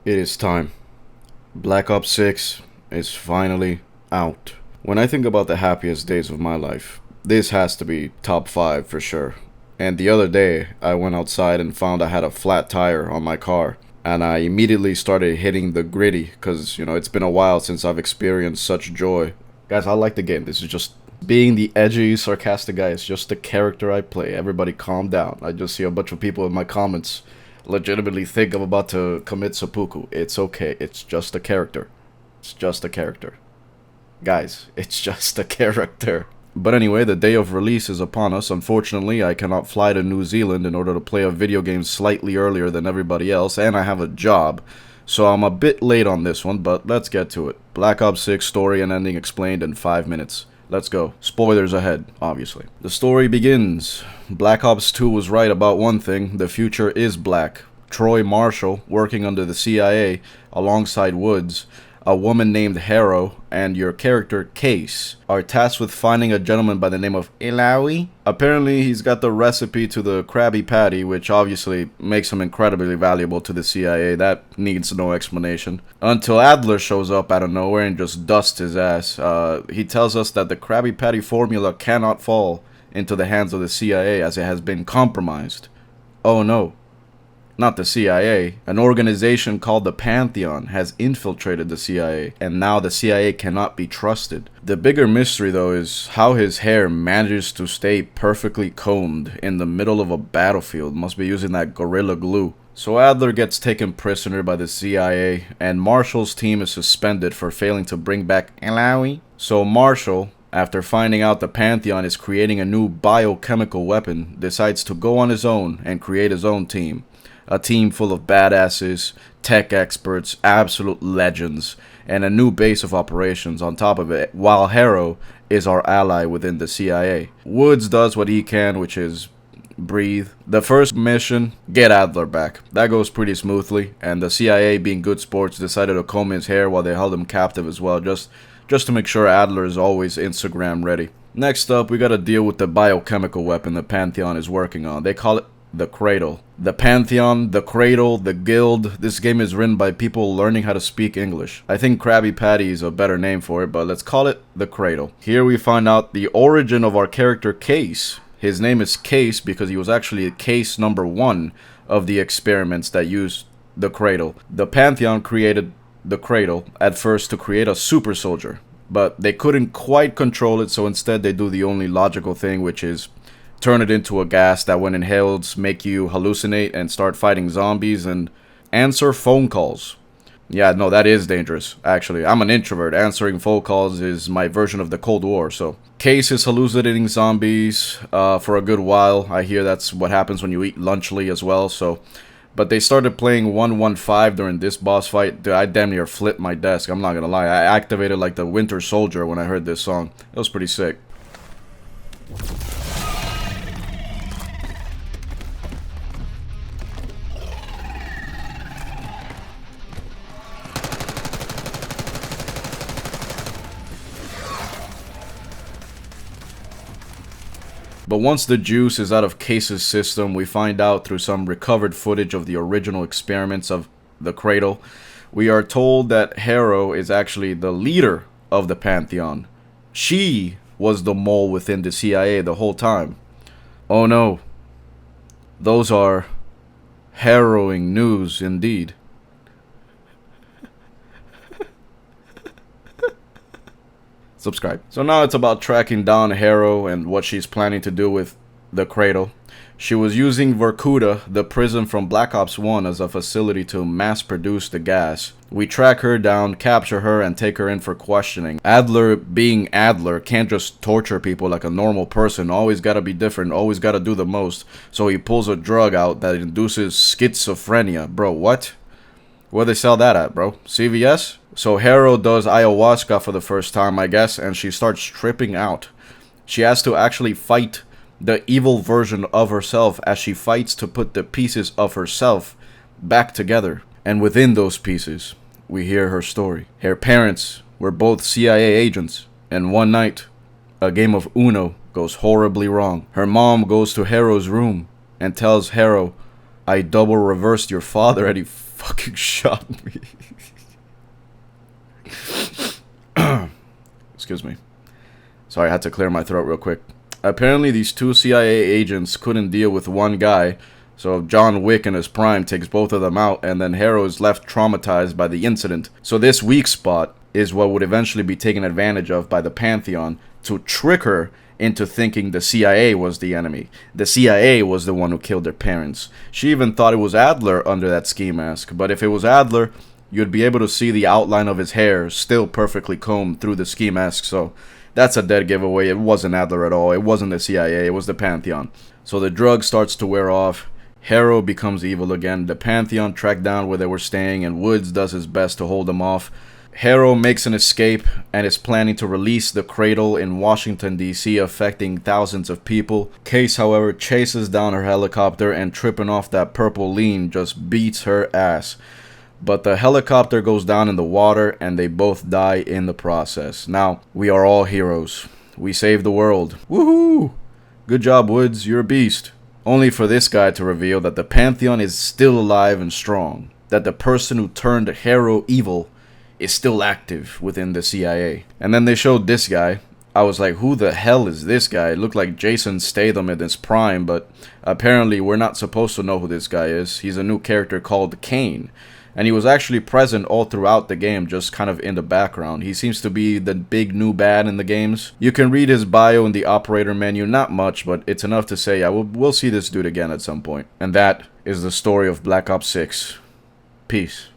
It is time. Black Ops 6 is finally out. When I think about the happiest days of my life, this has to be top 5 for sure. And the other day, I went outside and found I had a flat tire on my car. And I immediately started hitting the gritty because, it's been a while since I've experienced such joy. Guys, I like the game. This is just being the edgy, sarcastic guy. It's just the character I play. Everybody calm down. I just see a bunch of people in my comments legitimately think I'm about to commit seppuku. It's okay. It's just a character. It's just a character. Guys, it's just a character. But anyway, the day of release is upon us. Unfortunately, I cannot fly to New Zealand in order to play a video game slightly earlier than everybody else, and I have a job. So I'm a bit late on this one, but let's get to it. Black Ops 6 story and ending explained in 5 minutes. Let's go. Spoilers ahead, obviously. The story begins. Black Ops 2 was right about one thing. The future is black. Troy Marshall, working under the CIA, alongside Woods, a woman named Harrow, and your character, Case, are tasked with finding a gentleman by the name of Ilawi. Apparently, he's got the recipe to the Krabby Patty, which obviously makes him incredibly valuable to the CIA. That needs no explanation. Until Adler shows up out of nowhere and just dusts his ass. He tells us that the Krabby Patty formula cannot fall into the hands of the CIA as it has been compromised. Oh no. Not the CIA. An organization called the Pantheon has infiltrated the CIA, and now the CIA cannot be trusted. The bigger mystery, though, is how his hair manages to stay perfectly combed in the middle of a battlefield. Must be using that Gorilla Glue. So Adler gets taken prisoner by the CIA, and Marshall's team is suspended for failing to bring back Alawi. So Marshall, after finding out the Pantheon is creating a new biochemical weapon, decides to go on his own and create his own team. A team full of badasses, tech experts, absolute legends, and a new base of operations on top of it, while Harrow is our ally within the CIA. Woods does what he can, which is breathe. The first mission, get Adler back. That goes pretty smoothly, and the CIA, being good sports, decided to comb his hair while they held him captive as well, just to make sure Adler is always Instagram ready. Next up, we gotta deal with the biochemical weapon the Pantheon is working on. They call it the Cradle. The Pantheon, the Cradle, the Guild. This game is written by people learning how to speak English. I think Krabby Patty is a better name for it, but let's call it the Cradle. Here we find out the origin of our character Case. His name is Case because he was actually case number 1 of the experiments that used the Cradle. The Pantheon created the Cradle at first to create a super soldier, but they couldn't quite control it, so instead they do the only logical thing, which is turn it into a gas that when inhaled make you hallucinate and start fighting zombies and answer phone calls. Yeah, no, that is dangerous, actually. I'm an introvert. Answering phone calls is my version of the Cold War, so. Case is hallucinating zombies for a good while. I hear that's what happens when you eat lunchly as well, so. But they started playing 115 during this boss fight. Dude, I damn near flipped my desk, I'm not gonna lie. I activated like the Winter Soldier when I heard this song. It was pretty sick. But once the juice is out of Case's system, we find out through some recovered footage of the original experiments of the Cradle, we are told that Harrow is actually the leader of the Pantheon. She was the mole within the CIA the whole time. Oh no. Those are harrowing news indeed. Subscribe. So now it's about tracking down Harrow and what she's planning to do with the Cradle. She was using Vorkuta, the prison from Black Ops 1, as a facility to mass produce the gas. We track her down, capture her, and take her in for questioning. Adler, being Adler, can't just torture people like a normal person. Always gotta be different, always gotta do the most. So he pulls a drug out that induces schizophrenia. Bro, what? Where they sell that at, bro? CVS? So Harrow does ayahuasca for the first time, I guess, and she starts tripping out. She has to actually fight the evil version of herself as she fights to put the pieces of herself back together. And within those pieces, we hear her story. Her parents were both CIA agents, and one night, a game of Uno goes horribly wrong. Her mom goes to Harrow's room and tells Harrow, "I double reversed your father," and he fucking shot me. Excuse me. Sorry, I had to clear my throat real quick. Apparently, these two CIA agents couldn't deal with one guy, so John Wick in his prime takes both of them out, and then Harrow is left traumatized by the incident. So this weak spot is what would eventually be taken advantage of by the Pantheon to trick her into thinking the CIA was the enemy. The CIA was the one who killed their parents. She even thought it was Adler under that ski mask, but if it was Adler, you'd be able to see the outline of his hair still perfectly combed through the ski mask, so that's a dead giveaway. It wasn't Adler at all. It wasn't the CIA. It was the Pantheon. So the drug starts to wear off. Harrow becomes evil again. The Pantheon track down where they were staying, and Woods does his best to hold them off. Harrow makes an escape and is planning to release the Cradle in Washington, D.C., affecting thousands of people. Case, however, chases down her helicopter and, tripping off that purple lean, just beats her ass. But the helicopter goes down in the water and they both die in the process. Now, we are all heroes. We saved the world. Woohoo! Good job, Woods. You're a beast. Only for this guy to reveal that the Pantheon is still alive and strong. That the person who turned Harrow evil is still active within the CIA. And then they showed this guy. I was like, who the hell is this guy? It looked like Jason Statham in his prime, but apparently we're not supposed to know who this guy is. He's a new character called Kane. And he was actually present all throughout the game, just kind of in the background. He seems to be the big new bad in the games. You can read his bio in the operator menu, not much, but it's enough to say, yeah, we'll see this dude again at some point. And that is the story of Black Ops 6. Peace.